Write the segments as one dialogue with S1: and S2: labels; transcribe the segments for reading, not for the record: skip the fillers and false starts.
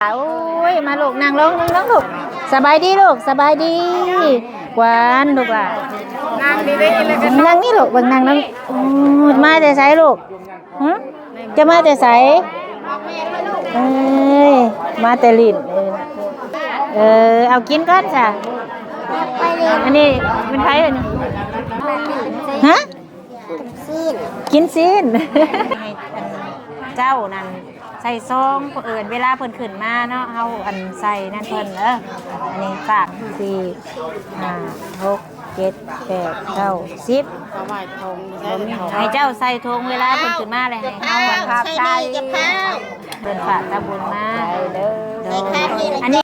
S1: โอ้ยมาลูกนั่งลงนั่งลงลูกสบายดีลูกสบายดีหวานลูกล่ะนั่งดีได้กินเลยกันนั่งนี่ลูกเบิ่งนั่งนั่งมาแต่ไสลูกจะมาแต่ไสเอ้ยมาแต่ลิ้นเอากินก่อนจ้ะอันนี้เป็นไผอันนี้ฮะกินซีนให้เจ้านั่นใส่ซองเอิญเวลาเพิ่นขึ้นมาเนาะเฮาอันใส่นั่นเพิ่นอันนี้ฝาก4 5 6 7 8 9 10ให้เจ้าใส่ธงเวลาเพิ่นขึ้นมาเลยให้เฮาครับใส่เพิ่นฝากตะบุญมาเด้ออันนี้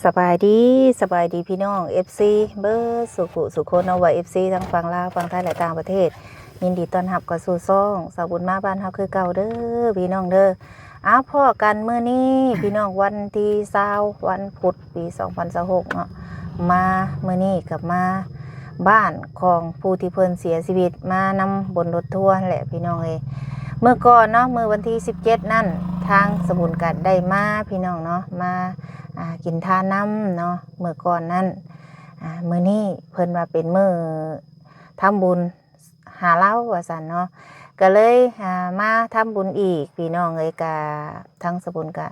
S1: สบายดีพี่น้อง FC เบอร์สุขเอาไว้ FC ทั้งฝั่งลาวฝั่งไทยและต่างประเทศยินดีต้อนรับเข้าสู่ซ่องสาวบุญมาบ้านเฮาคือเก่าเด้อพี่น้องเด้อพ่อกันมื้อนี้พี่น้องวันที่20วันพุธปี2026เนาะมามื้อนี้กับมาบ้านของผู้ที่เพิ่นเสียชีวิตมานำบนรถทัวร์แหละพี่น้องเอ้ยเมื่อก่อนเนาะมื้อวันที่17นั่นทางสมุนกัดได้มาพี่น้องเนาะมากินทานน้ำเนาะเมื่อก่อนนั้นมื้อนี้เพิ่นว่าเป็นมื้อทำบุญหาเหล้าว่าซั่นเนาะก็เลยมาทำบุญอีกพี่น้องเอ้ยกะทั้งสบุญกะ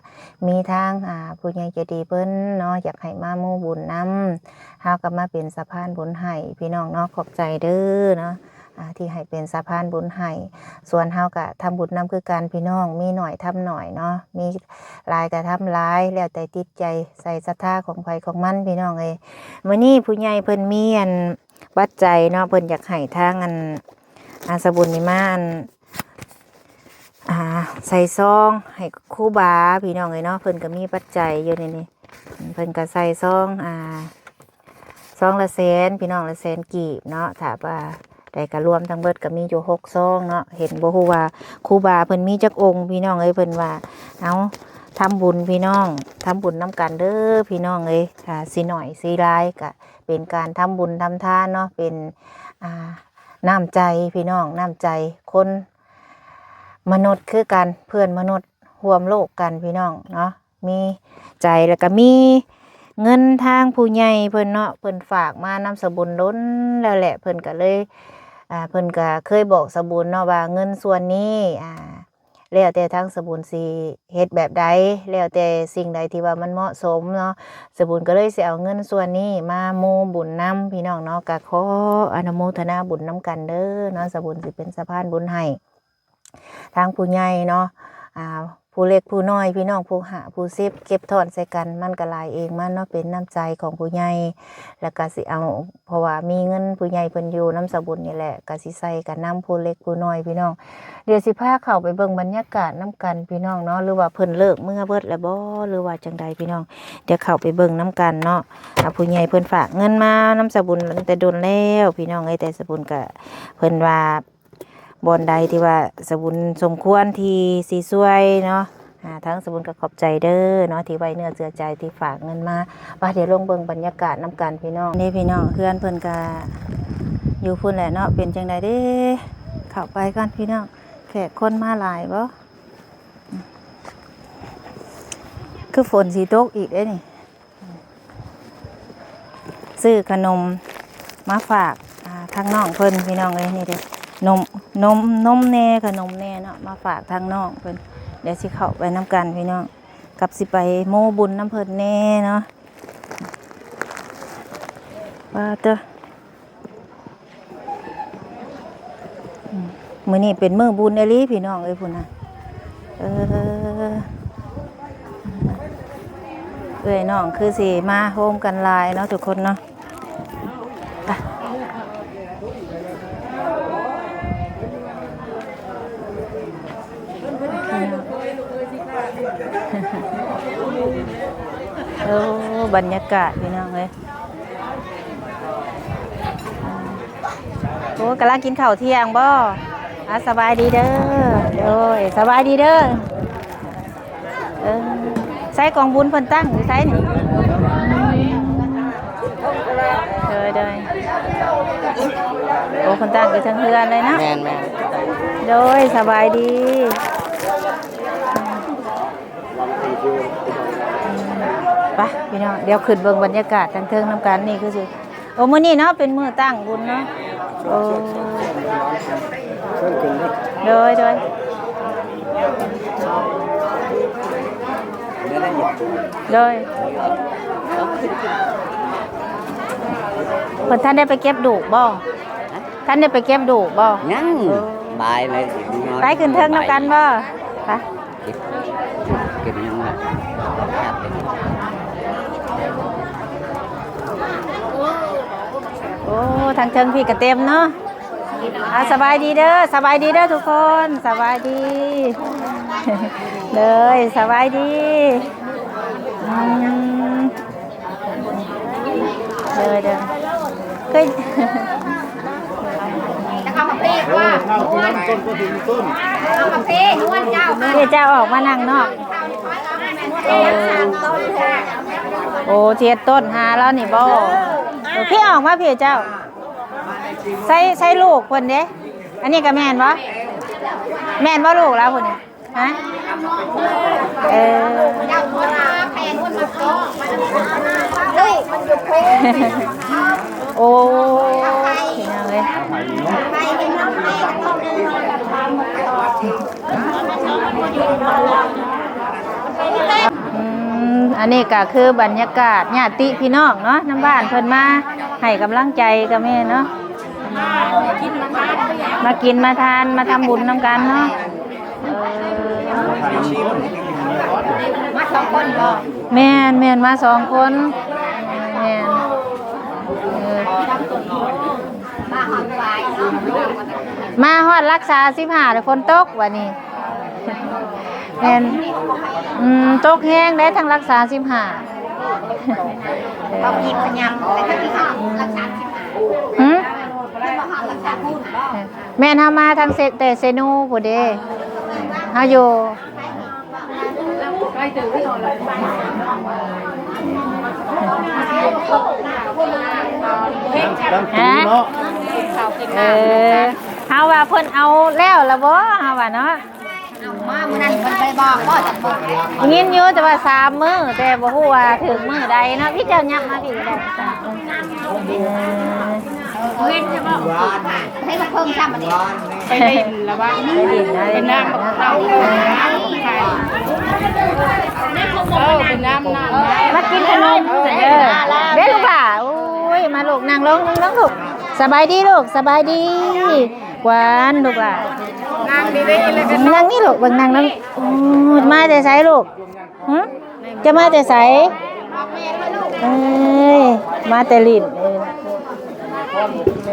S1: มีทางผู้ใหญ่ใจดีเพิ่นเนาะอยากให้มามู่บุญนำเฮาก็มาเป็นสะพานบุญให้พี่น้องเนาะขอบใจเด้อเนาะที่ให้เป็นสะพานบุญให้ส่วนเฮาก็ทำบุญนำคือการพี่น้องมีหน่อยทำหน่อยเนาะมีหลายก็ทำหลายแล้วแต่ติดใจใส่ศรัทธาของไผของมันพี่น้องเอ้ยมื้อนี้ผู้ใหญ่เพิ่นมีปัจจัยเนาะเพิ่นอยากให้ทางสบุญนี่มาใส่ซองให้ครูบาพี่น้องเอ้ยเนาะเพิ่นก็มีปัจจัยอยู่นี่เพิ่นก็ใส่ซองซองละแสนพี่น้องละแสนกีบเนาะถ้าว่าได้ก็รวมทั้งเบิดก็มีอยู่6ซองเนาะเห็นบ่ฮู้ว่าครูบาเพิ่นมีจักองค์พี่น้องเอ้ยเพิ่นว่าเอาทำบุญพี่น้องทำบุญนำกันเด้อพี่น้องเอ้ยสิหน่อยสิหลายก็เป็นการทำบุญทำทานเนาะเป็นน้ำใจพี่น้องน้ำใจคนมนุษย์คือกันเพื่อนมนุษย์ร่วมโลกกันพี่น้องเนาะมีใจแล้วก็มีเงินทางผู้ใหญ่เพิ่นเนาะเพิ่นฝากมานำสบุญล้นแล้วแหละเพิ่นก็เลยเพิ่นก็เคยบอกสบุญเนาะว่าเงินส่วนนี้แล้วแต่ทางสบุญสิเฮ็ดแบบใดแล้วแต่สิ่งใดที่ว่ามันเหมาะสมเนาะสบุญก็เลยสิเอาเงินส่วนนี้มาโมบุญนำพี่น้องเนาะก็ขออนุโมทนาบุญนำกันเด้อเนาะสบุญสิเป็นสะพานบุญให้ทางผู้ใหญ่เนาะผู้เล็กผู้น้อยพี่น้องผู้หาผู้ซิบเก็บถอนใส่กันมันก็หลายเองมันเนาะเป็นน้ำใจของผู้ใหญ่แล้วก็สิเอาเพราะว่ามีเงินผู้ใหญ่เพิ่นอยู่น้ำสบุญนี่แหละก็สิใส่กันน้ำผู้เล็กผู้น้อยพี่น้องเดี๋ยวสิพาเข้าไปเบิ่งบรรยากาศน้ำกันพี่น้องเนาะหรือว่าเพิ่นเลิกเมื่อเบิดแล้วบ่หรือว่าจังใดพี่น้องเดี๋ยวเข้าไปเบิ่งน้ำกันเนาะผู้ใหญ่เพิ่นฝากเงินมาน้ำสบุญแต่โดนแล้วพี่น้องแต่สบุญก็เพิ่นว่าบอนใดที่ว่าสบุญสมควรที่สีสวยเนาะทั้งสบุญก็ขอบใจเด้อเนาะที่ไว้เนื้อเชื่อใจที่ฝากเงินมาว่าเดี๋ยวลงเบิ่งบรรยากาศน้ำกันพี่น้องนี่พี่น้องเพื่อนเพิ่นก็อยู่พุ่นแหละเนาะเป็นจังใดเด้เข้าไปกันพี่น้องแขกคนมาหลายบ่คือฝนสีตกอีกเด้นี่ซื้อขนมมาฝากทางน้องเพิ่นพี่น้องเลยนี่เด้นมแน่ขนมแน่เนาะมาฝากทางน้องเพิ่นเดี๋ยวสิเข้าไปน้ำกันพี่น้องกับสิไปโมบุญน้ำเพิ่นแน่เนาะว่าเด้อมื้อนี้เป็นมื้อบุญอีหลีพี่น้องเอ้ยพุ่นน่ะน้องคือสิมาโฮมกันหลายเนาะทุกคนเนาะบรรยากาศพี่น้องเลยโอ้กำลังกินข้าวเที่ยงบ่ สบายดีเด้อโอ้ยสบายดีเด้อใส่กองบุญเพิ่นตั้งหรือใส่นี่เด้อโอ้เพิ่นตั้งอยู่ทางเฮือนเลยนะ
S2: แม่น
S1: โดยสบายดีไปพี่น้องเดี๋ยวขึ้นเบิ่งบรรยากาศทางเทิงน้ำกันนี่คือสิโอ้มื้อนี้เนาะเป็นมื้อตั้งบุญเนาะโอ้โดยเพิ่นท่านได้ไปเก็บดูกบ่ท่านได้ไปเก็บดูกบ่
S2: ยังบายเลย
S1: ไปขึ้นเทิงน้ำกันบ่ไป
S2: เก็บยังไง
S1: โอ้ทางเทิงพี่ก็เต็มเนาะสบายดีเด้อทุกคนสบายดีเลยสบายดีเด้อเคย
S3: เอามาเพ่ว่าต้นเอามาเพ่นวลเจ้า
S1: เจ้าออกมานั่งนอกโอ้เทียดต้นหาแล้วนี่บ่พี่ออกมาพี่เจ้าใส่ลูกคนเด้อันนี้ก็แม่นบ่ลูกแล้วคนนี้ฮะ
S3: เจ้าตัวลาแพงคนมาโตลูกมันอยู่โค้ง
S1: โอ้ยเลย
S3: ไปเป็นน้องแม่
S1: อันนี้ก็คือบรรยากาศญาติพี่น้องเนาะน้ำบ้านเพิ่นมาให้กำลังใจกับแม่เนาะมากินมาทานมาทำบุญน้ำกันเนาะ
S3: มาสองคนบ่
S1: แม่นมา2 คนแม่นมาฮอดรักษา15แต่คนตกวันนี้แม่นตกแห้งได้ทั้งรักษา15
S3: เอาอีกพยังแต่ถ้าที่ห้องรักษา
S1: แม่นเฮามาทางแต่เซนูผู้เด้เฮาอยู่เฮาว่าเพิ่นเอาแล้วล่ะบ่เฮาว่าเนาะ
S3: มามื้อนั้นเพิ่นไปบอกบ่จักบ่
S1: ยินอยู่แต่ว่า3 มื้อแต่บ่ฮู้ว่าถึงมื้อใดเนาะพี่เจ้ายับมาพี่ก็ได้
S3: เฮ็ดจะบ่ให้มันเพิ่มซ้ำอันนี้
S1: ไปดินละว่าเป็นน้ำเต้าเป็นน้ำมากินขนมเด้ลูกหล่ะโอ้ยมาลูกนั่งลงลูกสบายดีลูกสบายดีหวานลูกหล่ะนั่งดีๆเลยกันนั่งนี่ลูกเบิ่งนั่งนั่งมาแต่ไสลูกจะมาแต่ไสมาแต่ลิ้น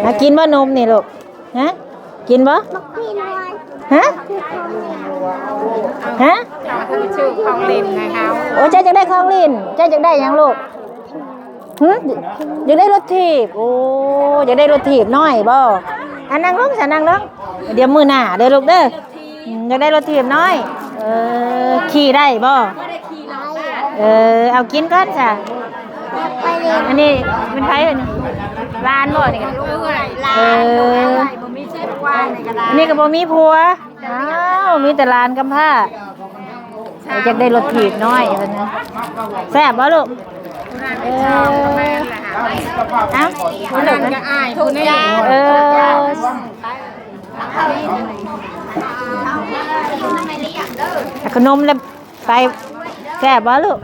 S1: มากินบ่นมนี่ลูกฮะกินบ่ฮะ
S3: ชื่อของลินนะคะ
S1: โอ้เจ้าจะได้ของลินเจ้าจะได้ยังลูกอยากได้รถถีบโอ้อยากได้รถถีบน้อยบ่นั่งลงฉันนั่งลงเดี๋ยวมือหน้าเด้อลูกเด้ออยากได้รถถีบน้อยขี่ได้บ่เอากินก่อนจ้ะอันนี้เป็นไผอันนี้ร้านบ่นี่กันอันนี้ก็บ่มีผัวอ้าวมีแต่ร้านกำผ้าอยากได้รถถีบน้อยเพิ่นนะแซ่บบ่ลูกเอ้าคนนั้นก็อายคนนี้ขนมแล้วไปแซ่บบ่ลูก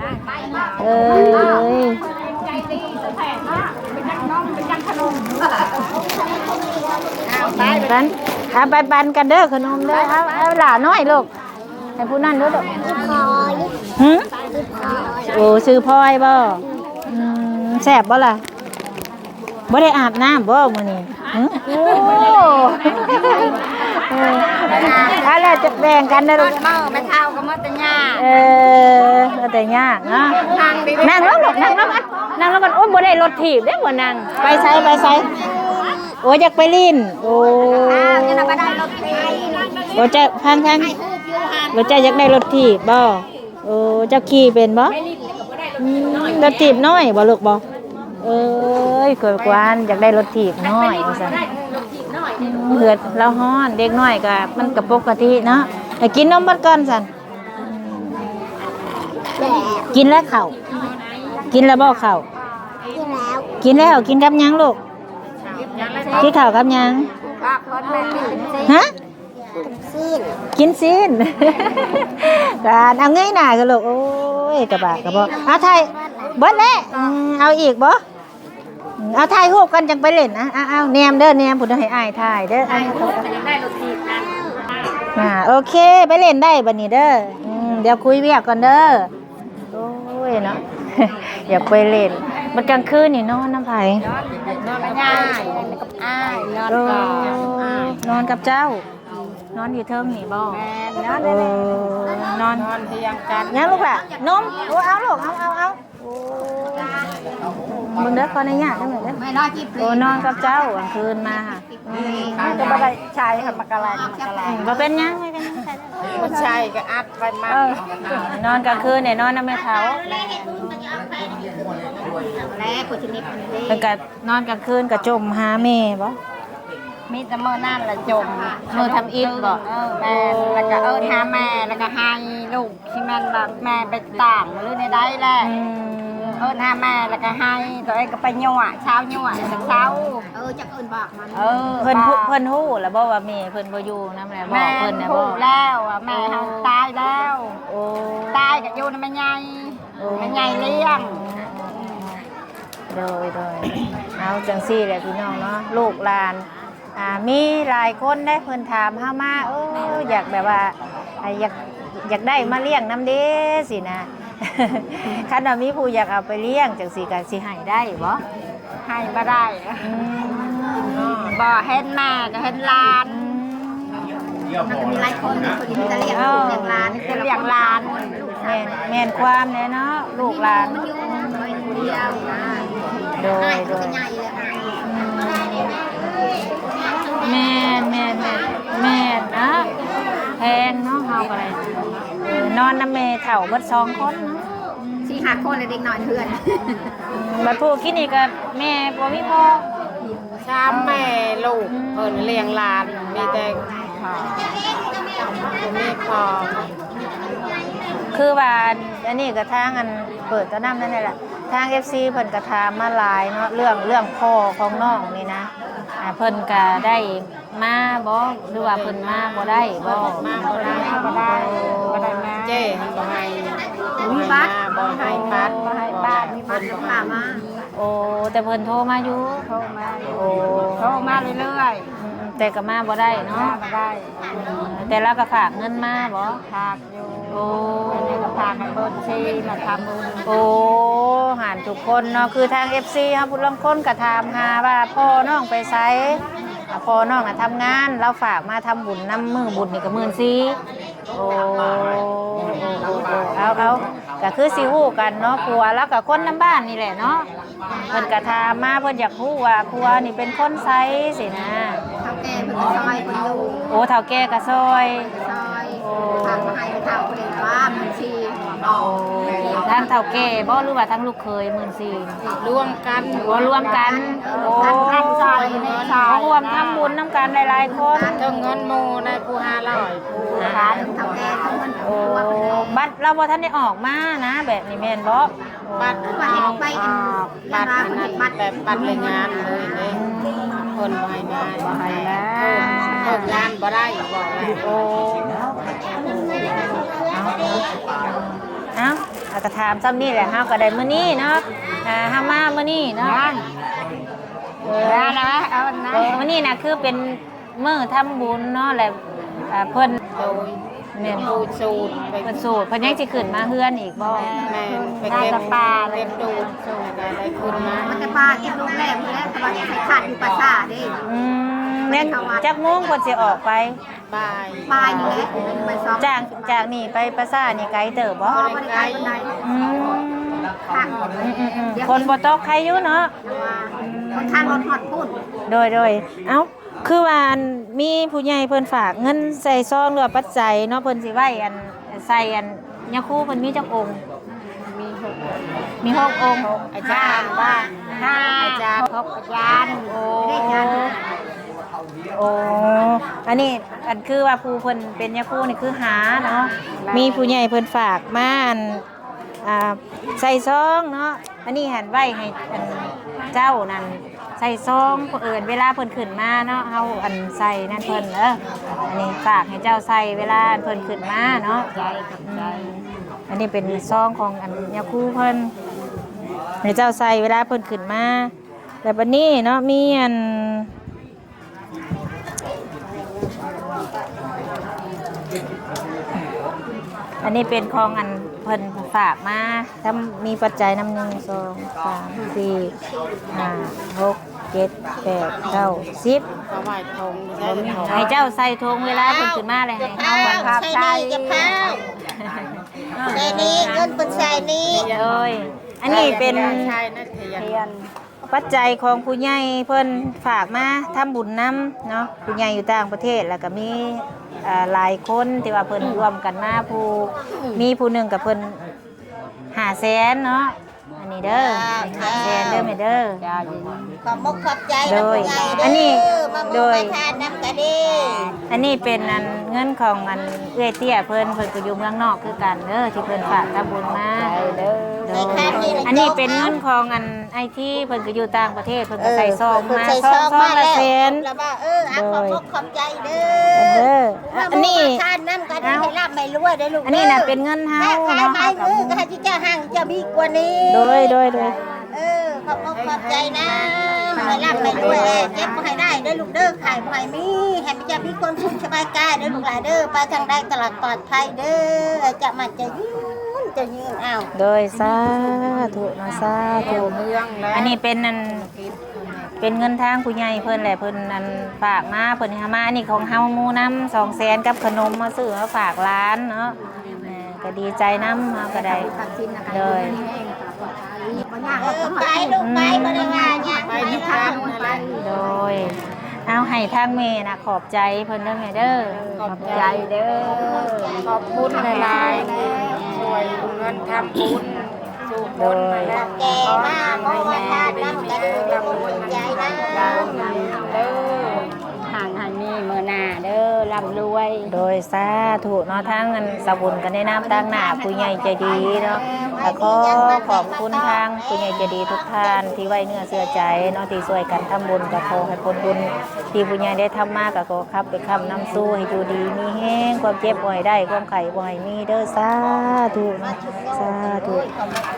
S1: ไปปันกันเด้อขนมเด้อเอาหลาน้อยลูกให้ผู้นั่นด้วยลูกโอ้ซื้อพลอยบ่แซ่บบ่ล่ะบ่ได้อาบน้ำบ่มื้อนี้โอ้อะไรจะแบ่งกันนะลูก
S3: ไม่เท่าก็มาแต่ย่า
S1: มาแต่ย่าเนาะนั่งลงลูกนั่งลงกันโอ้ยบ่ได้รถถีบเด้บ่นั่งไปไส โอ้อยากไปลิ้นโอ้
S3: จะนำมาได้รถไฟ
S1: บ่จะพัง
S3: ให้ฮูบอยู่หัน
S1: บ่จะอยากได้รถถีบบ่โอ้เจ้าขี่เป็นบ่รถถีบน้อยบ่ลูกบ่เอ้ยเกิดกวานอยากได้รถถีบน้อยว่าซั่นเหือดแล้วฮ้อนเด็กน้อยก็มันก็ปกติเนาะให้กินนมเบัดก่อนซั่นกินแล้วข้าวกินแล้วบ่ข้าว
S3: กินแล้ว
S1: กินกับหยังลูกกินข้าวกับหยัง
S3: ปากคนแม่เป็นซี
S1: ฮะ
S3: ซีน
S1: กินซีน การเอาง่ายหน่ากันลูกโอ้ยกระบะกระบอกเอาไทยเบิดแล้วเอาอีกบ่เอาไทยฮูบกันจังไปเล่นนะเอาแนมเด้อแนมพุ่นให้อ้ายถ่ายเด้อโอเคไปเล่นได้บัดนี้เด้อเดี๋ยวคุยเวียกก่อนเด้อโอ้ยเนาะ อยากไปเล่นมันกลางคืนนี่นอนน้ำไผ
S3: นอนง่ายกับอ้ายนอนก่อน
S1: นอนกับเจ้านอนอยู่เทิงนี่บ่
S3: นอน
S1: นอน
S3: เพียงกัน
S1: ยังลูกล่ะนมโอ้เอาลูกเอามึงเด้อขออนุญาตได้ไหมเด้อ
S3: ไม่รอจีบ
S1: โอ้นอนกับเจ้ากลางคืนมาค่ะ
S3: ก็ไม่ได้ชายค่ะมากระไรมากระไร
S1: บ่เป็นหยังไม่เป็นหยัง
S3: ผู้ชายก็อัดไปมาน
S1: อนกลางคืนเนี่ยนอนน้ำแม่เฒ่า
S3: แล้วกูจะมีคนดี
S1: แล้วก็นอนกลางคืนก็จมหาแม่บ่
S3: มีแต่เมื่อนั่นละจมแม่แล้วก็หาแม่แล้วก็ให้ลูกที่แม่แบบแม่ไปต่างหรือในได้แหละหาแม่แล้วก็ให้ตัวเองก็ไปยั่วเช้ายั่วเช้าจากอื่นบอกมัน
S1: เพิ่นฮู้แล้วบ่ว่าแม่เพิ่นบ่อยู่นำแล้วบ่
S3: แม่
S1: เพิ่นน่ะ
S3: พู
S1: บ่
S3: ดแล้วแม่เขาตายแล้ว
S1: โอ้
S3: ตายกับอยู่ในแม่ใหญ่แม่ใหญ่เลี้ยง
S1: โดยเอาจังซี่แหละพี่น้องเนาะลูกหลานมีหลายคนได้เพิ่นถามเฮามาอยากแบบว่าอยากได้มาเลี้ยงน้ำเด้สินะ คันว่ามีผู้อยากเอาไปเลี้ยงจังซี่ก็สิให้ได้บ่
S3: ให้มาได้บ่เห็นแม่ก็เห็นหลานมันก็มีหลายคนคนที่จะเลี้ยงลูกเลี้ยงหลานจะเลี้ยงหลาน
S1: แม่นความแน่เนาะลูกหลาน
S3: มันอยู่คนเดียวนะ
S1: โดย
S3: ใหญ่เลย
S1: แม่นนะแพงเนาะเฮาก็ได้นอนน้ำแม่เฒ่าเบิด2คนเนาะ
S3: สี่หาคนเลยเด็กน้อยเพื่อน
S1: บัดผู้คิดนี่ก็แม่บ่มีพ่อ
S3: สามแม่ลูกเพิ่นเลี้ยงหลานมีแต่มีพ่อ
S1: คือว่าอันนี้ก็ทางอันเปิดตะน้ำนั่นแหละทาง FC เพิ่นก็ถามมาหลายเนาะเรื่องพ่อของน้องนี่นะเพิ่นก็ได้มาบ่หรือว่าเพิ่นมาบ่ได้บ่
S3: มาบ่ได้มาเจ้บ่ให้มีบัตรบ่ให้บัตรมีบัตรมา
S1: โอ้แต่เพิ่นโทรมาอยู่
S3: โทรมา
S1: โอ้
S3: เรื่อย
S1: แต่ก็มาบ่ได้
S3: ๆ
S1: เนาะ
S3: มาได้
S1: แต่เราก็ฝากเงินมาบ่
S3: พากอยู่
S1: โอ้
S3: นี่ก็พากันเบิ่นซีมาทำบุญ
S1: โอ้หานทุกคนเนาะคือทาง FC เฮาผู้ลางคนก็ถามหาว่าพ่อน้องไปไสพ่อน้องน่ะทำงานเราฝากมาทำบุญนํมือบุญนี่ก็14,000โอ้เอาก็คือสิฮู้กันเนาะผัวแล้วก็คนนำบ้านนี่แหละเนาะเพิ่นก็ถามมาเพิ่นอยากฮู้ว่าผัวนี่เป็นคนไสสินะ
S3: เท่าแก่เพิ่นซอยเพิ่นอยู่
S1: โอ้เฒ่าแก่ก็ซอย
S3: ซอยทางมาให้เท่าเพิ่นว่ามันสิ
S1: โอ้ทางเฒ่าแก่บ่หรือว่าทางลูกเคย14,000
S3: รวมกัน
S1: โอ้รวมกันโอ้
S3: ท่านซอยในซอย
S1: รวมทำบุญน้ำกันหลายๆคน
S3: เงินหมู่ในผู้500ผู้พันเท่าแก่ทั้งมัน
S1: โอ้บัตรเราบ่ทันได้ออกมานะแบบนี้แม่นบ่
S3: บัตรว่าให้ออกไปบัตรนั้นบัตรแบบบัตรเลยงานเลยเด้คนบ่ให้งานบ่ให้แล้วเพิ่มงานบ่ได้บอกแล้ว
S1: โอ้เอาเอาก็ถามซ้ำนี่แหละเฮาก็ได้มื้อนี้เนาะเฮามามื้อนี้เนาะ
S3: นะเอานะ
S1: มื้อนี้น่ะคือเป็นมื้อทำบุญเนาะแหละเพิ่น
S3: โดย
S1: แม่น
S3: ดูสูตรไป
S1: เพิ่นสูตรเพิ่นยังสิขึ้นมาเฮือนอีกบ่
S3: แม่ไปเก็บปลาเก็บดูสูตรอะไรขึ้นมามันจะปลาเก็บลูกแรกแล้วแต่ว่าใส่ขาดอยู่ปลาซ่าเด้
S1: แม่นจักโมงเพิ่นสิออกไป
S3: ปลายนี่แหละไปซ้อม
S1: จากนี่ไปปราสาทนี่ไกลเติบบ่
S3: บ่ได้ไกลปานใด
S1: อืม
S3: ค่ะ
S1: คนบ่ตกใครอยู่เนาะ
S3: ว่า ทางรถฮอดพุ่น
S1: โดยเอ้าคือว่าอันมีผู้ใหญ่เพิ่นฝากเงินใส่ซองหรือว่าปัจจัยเนาะเพิ่นสิไว้อันใส่อันยาคูเพิ่นมีจักองค์มีหกองค์
S3: อาจารย์ว่าห้าอาจารย์พบอาจารย์
S1: โอ้อันนี้อันคือว่าผู้เพิ่นเป็นยาคูนี่คือหาเนาะมีผู้ใหญ่เพิ่นฝากมาอันใส่ซองเนาะอันนี้หันไว้ให้อันเจ้านั่นใส่ซองเอิ้นเวลาเพิ่นขึ้นมาเนาะเฮาอันใส่นั่นเพิ่นอันนี้ฝากให้เจ้าใส่เวลาเพิ่นขึ้นมาเนาะ
S3: ใจกับใจ
S1: อันนี้เป็นซองของอันยาคูเพิ่นให้เจ้าใส่เวลาเพิ่นขึ้นมาแต่บัดนี้เนาะมีอันนี้เป็นของอันเพิ่นฝากมาถ้ามีปัจจัยนำ1 2 3 4 5 6 7 8 9 10
S3: เขาไหว้ทงใช่ไหม
S1: ให้เจ้าใส่ธงเวลาเพิ่นขึ้นมาเลยให้เฮาบังคับใส่
S3: จะพาวใส่นี้เงินเป็นใส่นี้
S1: เลยอันนี้เป็น
S3: ใช่นั่นเทียน
S1: ปัจจัยของผู้ใหญ่เพิ่นฝากมาทำบุญนํเนาะผู้ใหญ่อยู่ต่างประเทศแล้วก็มีหลายคนที่ว่าเพิ่นร่วมกันมามีผู้หนึงกับเพิ่น500,000เนาะอันนี้เด้อ500,000เด้อแม่เด้อ
S3: ขอบมกขอบใจ
S1: โดย
S3: ใหญ่
S1: อันนี้
S3: มา
S1: โดย
S3: ทานน้ำกันดิ
S1: อันนี้เป็นอันเงินของอันเอื้อยเตี้ยเพิ่นก็อยู่เมืองนอกคือกันเด้อที่เพิ่นฝากทำบุญมาโดยอันนี้เป็นเงินของอันไอที่เพิ่นก็อยู่ต่างประเทศเพิ่นก็ใส่ซองมาซองละแสน
S3: แล้วว่าขอบมกขอบใจเด้
S1: เด้อ
S3: อ
S1: อันนี้
S3: ทานน้ำกันให้รับไม่รวยได้อลูก
S1: อันนี้น่ะเป็นเงินเฮา
S3: ขาย
S1: เนาะ
S3: ไม้มือก็ให้ที่เจ้าห้างจะมีกว่านี้
S1: โดย
S3: ขอบคุณขอบใจนะไม่รับไม่ด้วยเก็บให้ได้ได้ลูกเด้อขายไผ่มีให้มันจะมีคนสุขสบายกายเด้อลูกหลานเด้อไปทางใดตลาดปลอดภัยเด้อจะมันจะยืนเอา
S1: โดยสาธุนะสาธุอันนี้เป็นอันเป็นเงินทางผู้ใหญ่เพิ่นแหละเพิ่นอันฝากมาเพิ่นให้มาอันนี้ของเฮาหมู่นำ200,000กับขนมมาซื้อมาฝากร้านเนาะก็ดีใจนำเฮาก็ได้โดย
S3: ไปลูกไปบ่ได้ว่าหยังไปทางอะไร
S1: โดยเอาให้ทางแม่นะขอบใจเพิ่นเด้อแม่เด้อขอบใจเด้อ
S3: ขอบคุณหลายๆช่วยเงินทำบุญสู่คนมาแก่มาบ่มาทานน้ำกันขอบคุณใจนะเด้อห่างให้มีมื้อหน้าเด้อร่ำรวย
S1: โดยสาธุเนาะทางอันสบุญกันในน้ำตั้งหน้าผู้ใหญ่ใจดีเนาะแล้วก็ขอบคุณทางผู้ใหญ่ใจดีทุกท่านที่ไว้เนื้อเสื้อใจเนาะที่ช่วยกันทำบุญก็ขอให้ผลบุญที่ผู้ใหญ่ได้ทำมากก็ขอครับไปคำนำสู้ให้อยู่ดีมีแห้งความเจ็บบ่อยได้ความไข่บ่อยมีเด้อสาธุเนาะสาธุ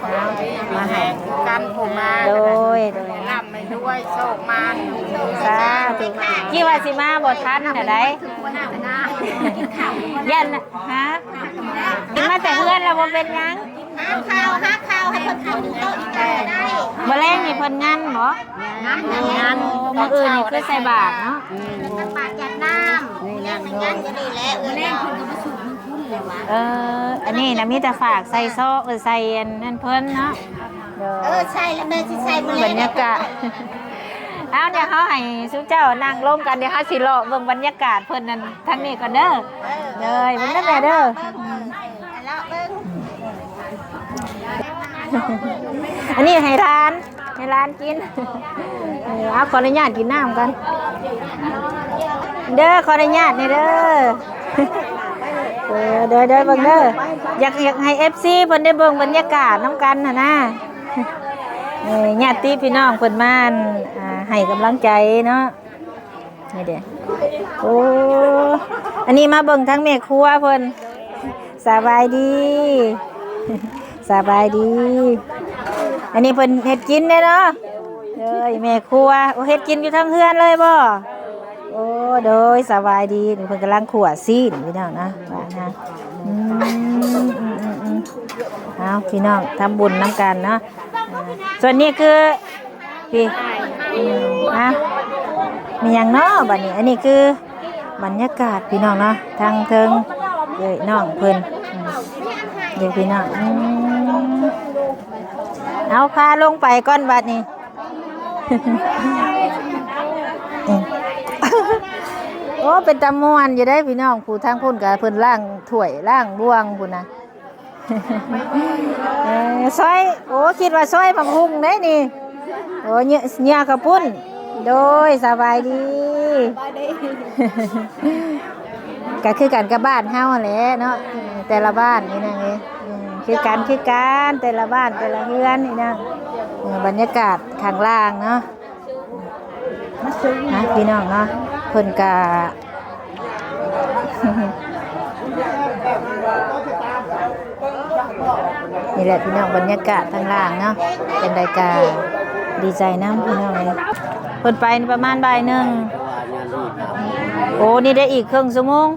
S1: เอามาให้
S3: กันผมมา
S1: โดย
S3: ร่ำไม่ด้วยโชคมา
S1: สาธุกี่ว่าสิมาบ่ทันน่ะได้ยันน่ะฮะกินมาแต่เพื่อนแล้วบ่เป็นหยัง
S3: หาข้าวให้คนกินโต๊ะได้ได้
S1: บ่แรงนี่เพิ่นงานบ่งานมื้ออื่นนี่คือใส่บาตรเนาะ
S3: ปากจัดน้ำนี่นั่นนั่นก็ดีแล้วแรงคนก็มาสูบน้ำพุ่นเลยวะ
S1: อันนี้นะมีแต่ฝากใส่ซอกใส่อันนั่นเพิ่นเนาะ
S3: ใช่แล้วแม่ที่ใส่มา
S1: บรรยากาศเอาเดี๋ยวเขาให้สุเจ้านั่งลงกันเดี๋ยวเขาสิเลาะเบิ่งบรรยากาศเพิ่นนั่นทางนี้ก่อนเด้อเลยมันนั่นแหละเด้ออันนี้ให้ร้านกินเอาขออนุญาตกินน้ำกันเด้อขออนุญาตนี่เด้อเด้อเบิ่งเด้ออยากให้ FC เพิ่นได้เบิ่งบรรยากาศน้ำกันน่ะนะญาติพี่น้องเพิ่นมาให้กำลังใจเนาะนี่เด้อโอ้อันนี้มาเบิ่งทั้งแม่ครัวเพิ่นสบายดีสบายดีอันนี้เพิ่นเฮ็ดกินเด้เนาะเด้อแม่ครัวโอ้เฮ็ดกินอยู่ทั้งเฮือนเลยบ่โอ้โดยสบายดีนี่เพิ่นกำลังขั่วซีนพี่น้องนะว่านะเอาพี่น้องทำบุญน้ำกันเนาะส่วนนี้คือพี่มีอย่างเนาะบัดนี้อันนี้คือบรรยากาศพี่น้องเนาะทางเทิงเลยน้องเพิ่นเดี๋ยวพี่น้องเอาพาลงไปก้อนบัดนี้ โอ้เป็นตะมวนอยู่ได้พี่น้องผู้ทางพุ่นกับเพิ่นล่างถ้วยล่างบ่วงพุ่นนะซอยโอ้คิดว่าซอยบักหุ่งได้นี่โอ้เนี่ยกระปุ้นโดยสบายดีก็คือกันกับบ้านเฮาแหละเนาะแต่ละบ้านนี่นะไงคือกันแต่ละบ้านแต่ละเรือนนี่นะบรรยากาศข้างล่างเนาะนะพี่น้องเนาะเพิ่นกะนี่แหละพี่น้องบรรยากาศข้างล่างเนาะเป็นรายการดีใจน้ำพี่น้องเลยเพิ่นไปประมาณบ่ายหนึ่งโอ้นี่ได้อีกครึ่งชั่วโมง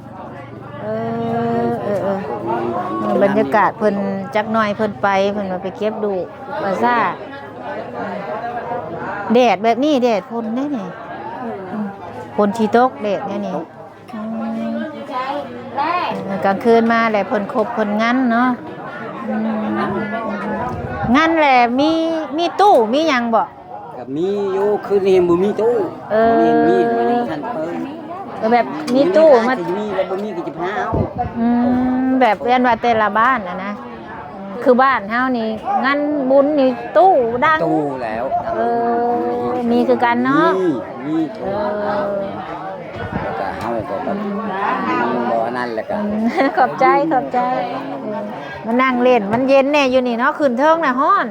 S1: บรรยากาศเพิ่นจักหน่อยเพิ่นมาไปเก็บดูปลาซ่าแดดแบบนี้แดดพ่นได้นี่พ่นชีตกแดดเนี่ยนี่กลางคืนมาแหละเพิ่นครบเพิ่นงั้นเนาะงั้นแหละมีตู้มีหยังบ่
S2: ก็มีอยู่คืนนี้บ่มีตู้มีทัน
S1: แบบมีตู้มา
S2: มีแล้วบ่มีก็จะพาเอา
S1: แบบเรียนว่าแต่ละบ้านนะคือบ้านเฮานี่งั้นบุญนี่ตู้ดัง
S2: ตู้แล้ว
S1: มีคือกันเนาะ
S2: มีแล้วก็เฮาก็แบบบ่นั่นแหละก็
S1: ขอบใจมานั่งเล่นมันเย็นแน่อยู่นี่เนาะขึ้นเทิงน่ะฮ้อน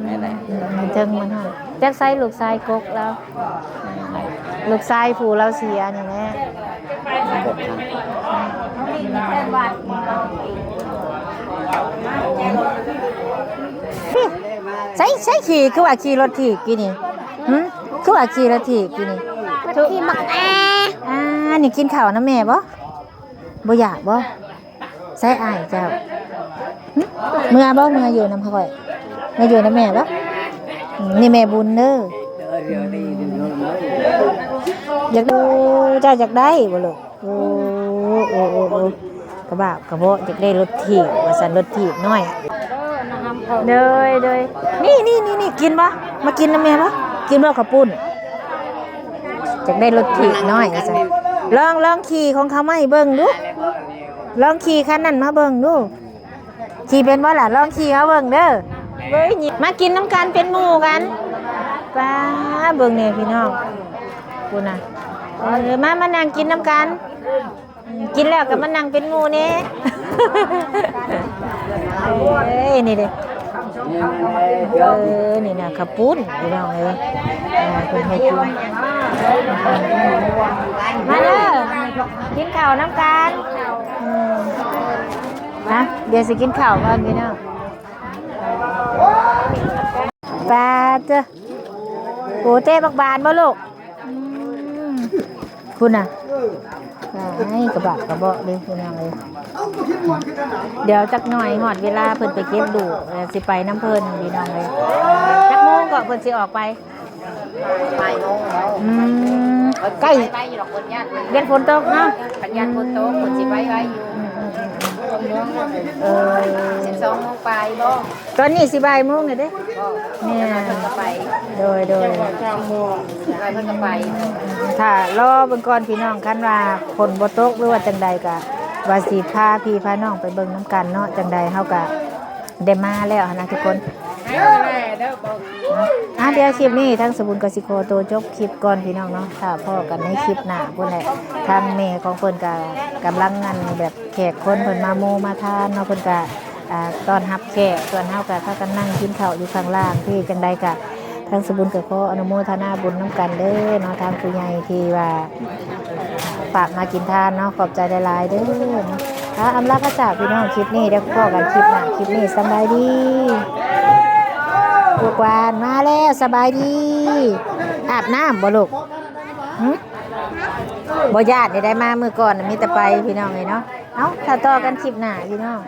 S2: แม่นแหละ
S1: เทิงมันฮ้อนจักไสลูกชายกกแล้วลูกชายผู้เราเสียนี่แหละใช่ขี่คือว่าขี่รถถีบกี่นี่คือว่าขี่รถถีบกี่นี่
S3: ขี่มัก
S1: นี่กินข้าวนะแม่บ่อยากบ่ใส่อ้ายเจ้าเมื่ออยู่น้ำพ่อยเมื่ออยู่น้ำแม่บ่นี่แม่บุญเด้ออยากดูเจ้าอยากได้บ่ลูกโอ้กระบะกระโบะอยากได้รถถีบว่าซั่นรถถีบน้อยเด้ยนี่กินบ่มากินน้ำแม่บ่กินบ่ข้าวปุ้นอยากได้รถถีบน้อยว่าซั่นลองขี่ของเขามาให้เบิ่งดูลองขี่คันนั้นมาเบิ่งดูขี่เป็นบ่ล่ะลองขี่มาเบิ่งเด้อเว้ยมากินน้ำกันเป็นหมู่กันป้าเบิ่งเนี่ยพี่น้องกูน่ะมานั่งกินน้ำกันกินแล้วก็มานั่งเป็นหมู่นี่นี่เด้นี่นะข้าวปุ้นพี่น้องเอ้ยเป็นให้กินมาเด้อกินข้าวน้ำกันนะเดี๋ยวสิกินข้าวก่อนพี่น้องปลาเจ้าโอ้เต้บักบานบ่ลูกคุณน่ะให้กระบะกระเบาะเลยพี่น้องเลยเดี๋ยวจักหน่อยหอดเวลาเพิ่นไปเก็บดูสิไปน้ำเพิ่นพี่น้องเลยจักโมงก็เพิ่นสิออกไปใกล้เย็นฝนตกเนาะ
S3: ยันฝนตกฝนสิไว้อยู่12 โมงไปบ่
S1: ตอนนี้สิบ่ายโมงเลยเด้เนี่ย
S3: ไป
S1: โดย
S3: 9 โมงไปเพิ่นก็ไป
S1: ถ้ารอเบิ่งก่อนพี่น้องคันว่าฝนบ่ตกหรือว่าจังใดก็ว่าสิพาพี่พาน้องไปเบิ่งน้ำกันเนาะจังใดเฮาก็ได้มาแล้วนะทุกคนเดี๋ยวคลิปนี้ทั้งสบุญกสิโคโตจบคลิปก่อนพี่น้องเนาะถ้าพ่อกันในคลิปหน้าพุ่นแหละทางแม่ของเพิ่นก็กำลังงานแบบแขกคนเพิ่นมาโมมาทานเนาะเพิ่นก็ต้อนรับแขกส่วนเฮาก็พากันนั่งกินข้าวอยู่ข้างล่างที่จังใดก็ทางสบุญก็ขออนุโมทนาบุญน้ำกันเด้อเนาะทางผู้ใหญ่ที่ว่าฝากมากินทานเนาะขอบใจหลายๆเด้อเนาะอำลาพระจากพี่น้องคลิปนี้เดี๋ยวพ่อกันคลิปหน้าคลิปนี้สบายดีลูกวานมาแล้วสบายดีอาบน้ำบ่ลูกบ่ญาติได้มาเมื่อก่อนมีแต่ไปพี่น้องเลยเนาะถ้าต่อกันคลิปหน้าพี่น้อง